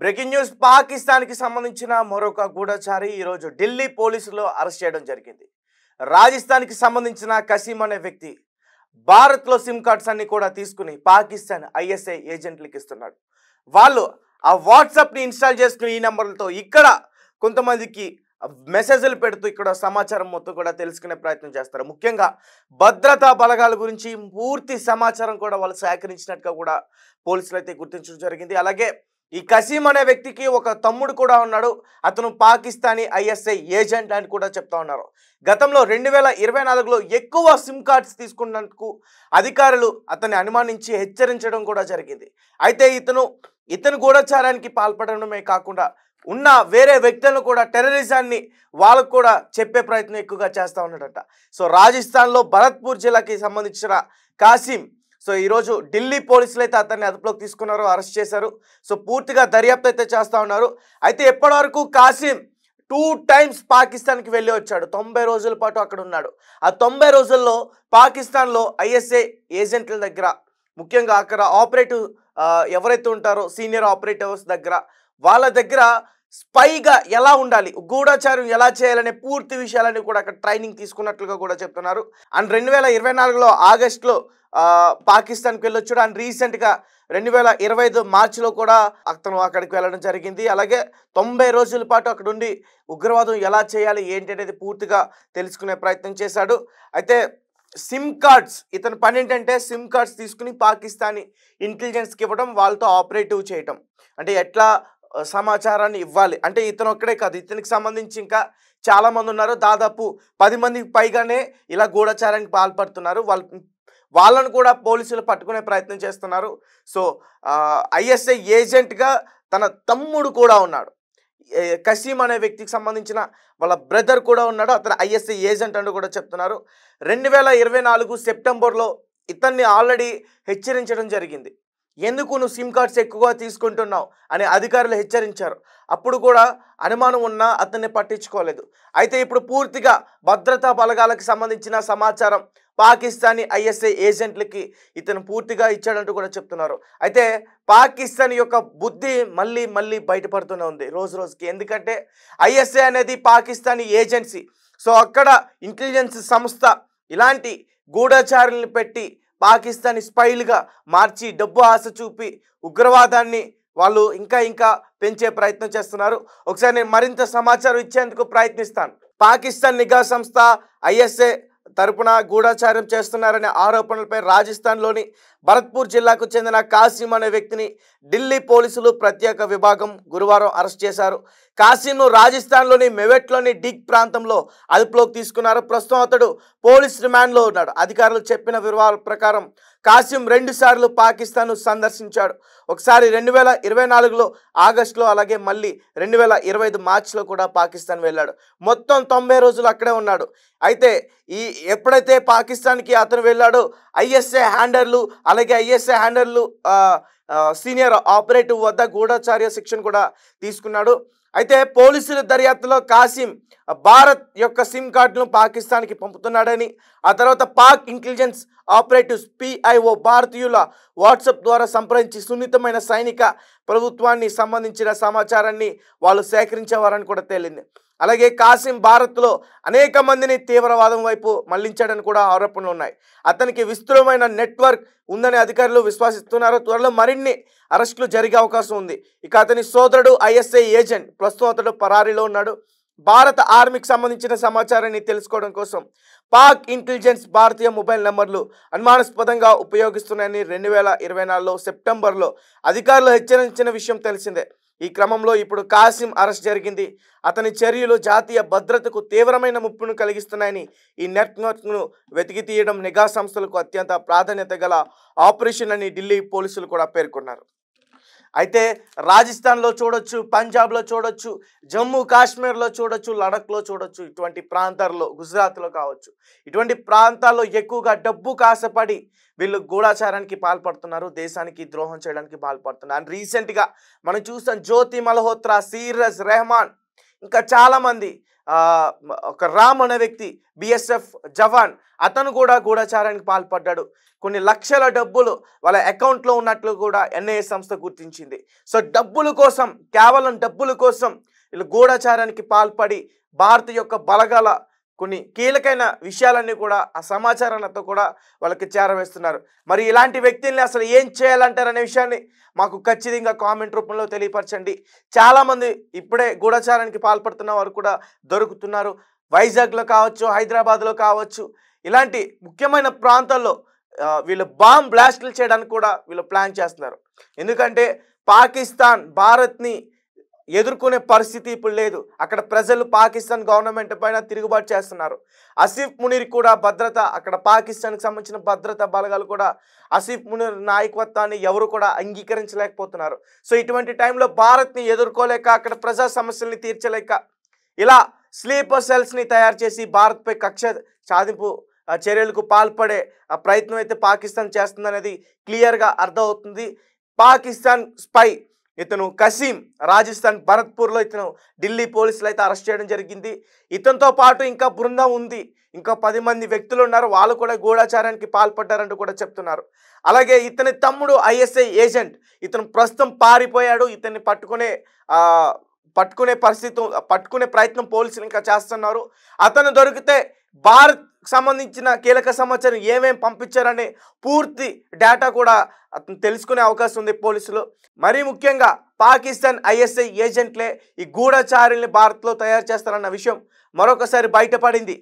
Breaking news పాకిస్తాన్కి సంబంధించిన మరొక గూఢచారి ఈరోజు ఢిల్లీ పోలీసులు అరెస్ట్ చేయడం జరిగింది. రాజస్థాన్కి సంబంధించిన కసీం అనే వ్యక్తి భారత్లో సిమ్ కార్డ్స్ అన్ని కూడా తీసుకుని పాకిస్తాన్ ఐఎస్ఐ ఏజెంట్లకు ఇస్తున్నాడు. వాళ్ళు ఆ వాట్సాప్ని ఇన్స్టాల్ చేసుకుని ఈ నెంబర్లతో ఇక్కడ కొంతమందికి మెసేజ్లు పెడుతూ ఇక్కడ సమాచారం మొత్తం కూడా తెలుసుకునే ప్రయత్నం చేస్తారు. ముఖ్యంగా భద్రతా బలగాల గురించి పూర్తి సమాచారం కూడా వాళ్ళు సేకరించినట్టుగా కూడా పోలీసులు అయితే గుర్తించడం జరిగింది. అలాగే ఈ కసీం అనే వ్యక్తికి ఒక తమ్ముడు కూడా ఉన్నాడు. అతను పాకిస్తానీ ఐఎస్ఐ ఏజెంట్ అని కూడా చెప్తా ఉన్నారు. గతంలో 2024లో ఎక్కువ సిమ్ కార్డ్స్ తీసుకున్నందుకు అధికారులు అతన్ని అనుమానించి హెచ్చరించడం కూడా జరిగింది. అయితే ఇతను గూఢచారానికి పాల్పడడమే కాకుండా ఉన్న వేరే వ్యక్తులను కూడా టెర్రరిజాన్ని వాళ్ళకు కూడా చెప్పే ప్రయత్నం ఎక్కువగా చేస్తూ ఉన్నాడట. సో రాజస్థాన్లో భరత్పూర్ జిల్లాకి సంబంధించిన కాసిం ఈరోజు ఢిల్లీ పోలీసులు అయితే అతన్ని అదుపులోకి తీసుకున్నారు, అరెస్ట్ చేశారు. సో పూర్తిగా దర్యాప్తు అయితే చేస్తూ ఉన్నారు. అయితే ఎప్పటివరకు కాసిం 2 టైమ్స్ పాకిస్తాన్కి వెళ్ళి వచ్చాడు. 90 రోజుల పాటు అక్కడ ఉన్నాడు. ఆ 90 రోజుల్లో పాకిస్తాన్లో ఐఎస్ఐ ఏజెంట్ల దగ్గర, ముఖ్యంగా అక్కడ ఆపరేటివ్ ఎవరైతే ఉంటారో సీనియర్ ఆపరేటివ్స్ దగ్గర, వాళ్ళ దగ్గర స్పైగా ఎలా ఉండాలి, గూఢచారం ఎలా చేయాలనే పూర్తి విషయాలన్నీ కూడా అక్కడ ట్రైనింగ్ తీసుకున్నట్లుగా కూడా చెప్తున్నారు. అండ్ 2024లో ఆగస్టులో పాకిస్తాన్కి వెళ్ళొచ్చాడు. అండ్ రీసెంట్గా 2025 మార్చిలో కూడా అతను అక్కడికి వెళ్ళడం జరిగింది. అలాగే 90 రోజుల పాటు అక్కడ ఉండి ఉగ్రవాదం ఎలా చేయాలి ఏంటి అనేది పూర్తిగా తెలుసుకునే ప్రయత్నం చేశాడు. అయితే సిమ్ కార్డ్స్, ఇతని పని ఏంటంటే సిమ్ కార్డ్స్ తీసుకుని పాకిస్తానీ ఇంటెలిజెన్స్కి ఇవ్వడం, వాళ్ళతో ఆపరేటివ్ చేయటం, అంటే ఎట్లా సమాచారాన్ని ఇవ్వాలి. అంటే ఇతను ఒక్కడే కాదు, ఇతనికి సంబంధించి ఇంకా చాలామంది ఉన్నారు. దాదాపు 10 మందికి పైగానే ఇలా గూఢచారానికి పాల్పడుతున్నారు. వాళ్ళను కూడా పోలీసులు పట్టుకునే ప్రయత్నం చేస్తున్నారు. సో ఐఎస్ఐ ఏజెంట్గా తన తమ్ముడు కూడా ఉన్నాడు. కసీం అనే వ్యక్తికి సంబంధించిన వాళ్ళ బ్రదర్ కూడా ఉన్నాడు. అతను ఐఎస్ఐ ఏజెంట్ అని కూడా చెప్తున్నారు. 2024 సెప్టెంబర్లో ఇతన్ని ఆల్రెడీ హెచ్చరించడం జరిగింది. ఎందుకు నువ్వు సిమ్ కార్డ్స్ ఎక్కువగా తీసుకుంటున్నావు అని అధికారులు హెచ్చరించారు. అప్పుడు కూడా అనుమానం ఉన్నా అతన్ని పట్టించుకోలేదు. అయితే ఇప్పుడు పూర్తిగా భద్రతా బలగాలకు సంబంధించిన సమాచారం పాకిస్తానీ ఐఎస్ఐ ఏజెంట్లకి ఇతను పూర్తిగా ఇచ్చాడంటూ కూడా చెప్తున్నారు. అయితే పాకిస్తాన్ యొక్క బుద్ధి మళ్ళీ మళ్ళీ బయటపడుతూనే ఉంది రోజు రోజుకి. ఎందుకంటే ఐఎస్ఐ అనేది పాకిస్తానీ ఏజెన్సీ. సో అక్కడ ఇంటెలిజెన్స్ సంస్థ ఇలాంటి గూఢచారులను పెట్టి పాకిస్తానీ స్పైలుగా మార్చి డబ్బు ఆశ చూపి ఉగ్రవాదాన్ని వాళ్ళు ఇంకా పెంచే ప్రయత్నం చేస్తున్నారు. ఒకసారి నేను మరింత సమాచారం ఇచ్చేందుకు ప్రయత్నిస్తాను. పాకిస్తాన్ నిఘా సంస్థ ఐఎస్ఐ తరపున గూఢచారం చేస్తున్నారనే ఆరోపణలపై రాజస్థాన్లోని భరత్పూర్ జిల్లాకు చెందిన కాసిం అనే వ్యక్తిని ఢిల్లీ పోలీసులు ప్రత్యేక విభాగం గురువారం అరెస్ట్ చేశారు. కాసింను రాజస్థాన్లోని మెవెట్లోని డిగ్ ప్రాంతంలో అదుపులోకి తీసుకున్నారు. ప్రస్తుతం అతడు పోలీస్ రిమాండ్లో ఉన్నాడు. అధికారులు చెప్పిన వివరాల ప్రకారం కాసిం 2 సార్లు పాకిస్తాన్ను సందర్శించాడు. ఒకసారి 2024లో ఆగస్టులో, అలాగే మళ్ళీ 2025 మార్చిలో కూడా పాకిస్తాన్ వెళ్ళాడు. మొత్తం 90 రోజులు అక్కడే ఉన్నాడు. అయితే ఎప్పుడైతే పాకిస్తాన్కి అతను వెళ్ళాడో ఐఎస్ఐ హ్యాండర్లు, అలాగే ఐఎస్ఐ హ్యాండర్లు సీనియర్ ఆపరేటివ్ వద్ద గూఢచార్య శిక్షణ కూడా తీసుకున్నాడు. అయితే పోలీసుల దర్యాప్తులో కాసిం భారత్ యొక్క సిమ్ కార్డును పాకిస్తాన్కి పంపుతున్నాడని, ఆ తర్వాత పాక్ ఇంటెలిజెన్స్ ఆపరేటివ్స్ PIO భారతీయుల వాట్సాప్ ద్వారా సంప్రదించి సున్నితమైన సైనిక ప్రభుత్వాన్ని సంబంధించిన సమాచారాన్ని వాళ్ళు సేకరించేవారని కూడా తేలింది. అలాగే కాసిం భారత్లో అనేక మందిని తీవ్రవాదం వైపు మళ్లించాడని కూడా ఆరోపణలు ఉన్నాయి. అతనికి విస్తృతమైన నెట్వర్క్ ఉందని అధికారులు విశ్వసిస్తున్నారు. త్వరలో మరిన్ని అరెస్టులు జరిగే అవకాశం ఉంది. ఇక అతని సోదరుడు ఐఎస్ఐ ఏజెంట్, ప్రస్తుతం అతడు పరారీలో ఉన్నాడు. భారత ఆర్మీకి సంబంధించిన సమాచారాన్ని తెలుసుకోవడం కోసం పాక్ ఇంటెలిజెన్స్ భారతీయ మొబైల్ నెంబర్లు అనుమానాస్పదంగా ఉపయోగిస్తున్నాయని 2024లో సెప్టెంబర్లో అధికారులు హెచ్చరించిన విషయం తెలిసిందే. ఈ క్రమంలో ఇప్పుడు కాసిం అరెస్ట్ జరిగింది. అతని చర్యలు జాతీయ భద్రతకు తీవ్రమైన ముప్పును కలిగిస్తున్నాయని, ఈ నెట్వర్క్ను వెతికి తీయడం నిఘా సంస్థలకు అత్యంత ప్రాధాన్యత గల ఆపరేషన్ అని ఢిల్లీ పోలీసులు కూడా పేర్కొన్నారు. అయితే రాజస్థాన్లో చూడొచ్చు, పంజాబ్లో చూడొచ్చు, జమ్మూ కాశ్మీర్లో చూడొచ్చు, లడఖ్లో చూడొచ్చు, ఇటువంటి ప్రాంతాల్లో, గుజరాత్లో కావచ్చు, ఇటువంటి ప్రాంతాల్లో ఎక్కువగా డబ్బు కాసపడి వీళ్ళు గూఢచారానికి పాల్పడుతున్నారు, దేశానికి ద్రోహం చేయడానికి పాల్పడుతున్నారు. అండ్ రీసెంట్గా మనం చూసాం జ్యోతి మల్హోత్రా, సీరజ్ రెహమాన్, ఇంకా చాలామంది ఒక రామ్ అనే వ్యక్తి బిఎస్ఎఫ్ జవాన్ అతను కూడా గూఢచారానికి పాల్పడ్డాడు. కొన్ని లక్షల డబ్బులు వాళ్ళ అకౌంట్లో ఉన్నట్లు కూడా ఎన్ఐఏ సంస్థ గుర్తించింది. సో డబ్బుల కోసం, కేవలం డబ్బుల కోసం వీళ్ళు గూఢచారానికి పాల్పడి భారత్ యొక్క బలగాల కొన్ని కీలకమైన విషయాలన్నీ కూడా ఆ సమాచారాలతో కూడా వాళ్ళకి చేరవేస్తున్నారు. మరి ఇలాంటి వ్యక్తుల్ని అసలు ఏం చేయాలంటారనే విషయాన్ని మాకు ఖచ్చితంగా కామెంట్ రూపంలో తెలియపరచండి. చాలామంది ఇప్పుడే గూఢచారానికి పాల్పడుతున్న వారు కూడా దొరుకుతున్నారు. వైజాగ్లో కావచ్చు, హైదరాబాద్లో కావచ్చు, ఇలాంటి ముఖ్యమైన ప్రాంతాల్లో వీళ్ళు బాంబ్ బ్లాస్టులు చేయడానికి కూడా వీళ్ళు ప్లాన్ చేస్తున్నారు. ఎందుకంటే పాకిస్తాన్ భారత్ని ఎదుర్కొనే పరిస్థితి ఇప్పుడు లేదు. అక్కడ ప్రజలు పాకిస్తాన్ గవర్నమెంట్ పైన తిరుగుబాటు చేస్తున్నారు. ఆసిఫ్ మునీర్ కూడా భద్రత, అక్కడ పాకిస్తాన్కి సంబంధించిన భద్రతా బలగాలు కూడా ఆసిఫ్ మునీర్ నాయకత్వాన్ని ఎవరు కూడా అంగీకరించలేకపోతున్నారు. సో ఇటువంటి టైంలో భారత్ని ఎదుర్కోలేక, అక్కడ ప్రజా సమస్యల్ని తీర్చలేక ఇలా స్లీపర్ సెల్స్ని తయారు చేసి భారత్పై కక్ష సాధింపు చర్యలకు పాల్పడే ప్రయత్నం అయితే పాకిస్తాన్ చేస్తుందనేది క్లియర్గా అర్థమవుతుంది. పాకిస్తాన్ స్పై ఇతను కసీం రాజస్థాన్ భరత్పూర్లో ఇతను ఢిల్లీ పోలీసులు అయితే అరెస్ట్ చేయడం జరిగింది. ఇతనితో పాటు ఇంకా బృందం ఉంది, ఇంకా 10 మంది వ్యక్తులు ఉన్నారు. వాళ్ళు కూడా గూఢచారానికి పాల్పడ్డారంటూ కూడా చెప్తున్నారు. అలాగే ఇతని తమ్ముడు ఐఎస్ఐ ఏజెంట్, ఇతను ప్రస్తుతం పారిపోయాడు. ఇతన్ని పట్టుకునే ప్రయత్నం పోలీసులు ఇంకా చేస్తున్నారు. అతను దొరికితే భారత్ సంబంధించిన కీలక సమాచారం ఏమేం పంపించారనే పూర్తి డేటా కూడా అతను తెలుసుకునే అవకాశం ఉంది పోలీసులు. మరీ ముఖ్యంగా పాకిస్తాన్ ఐఎస్ఐ ఏజెంట్లే ఈ గూఢచారుల్ని భారత్లో తయారు చేస్తారన్న విషయం మరొకసారి బయటపడింది.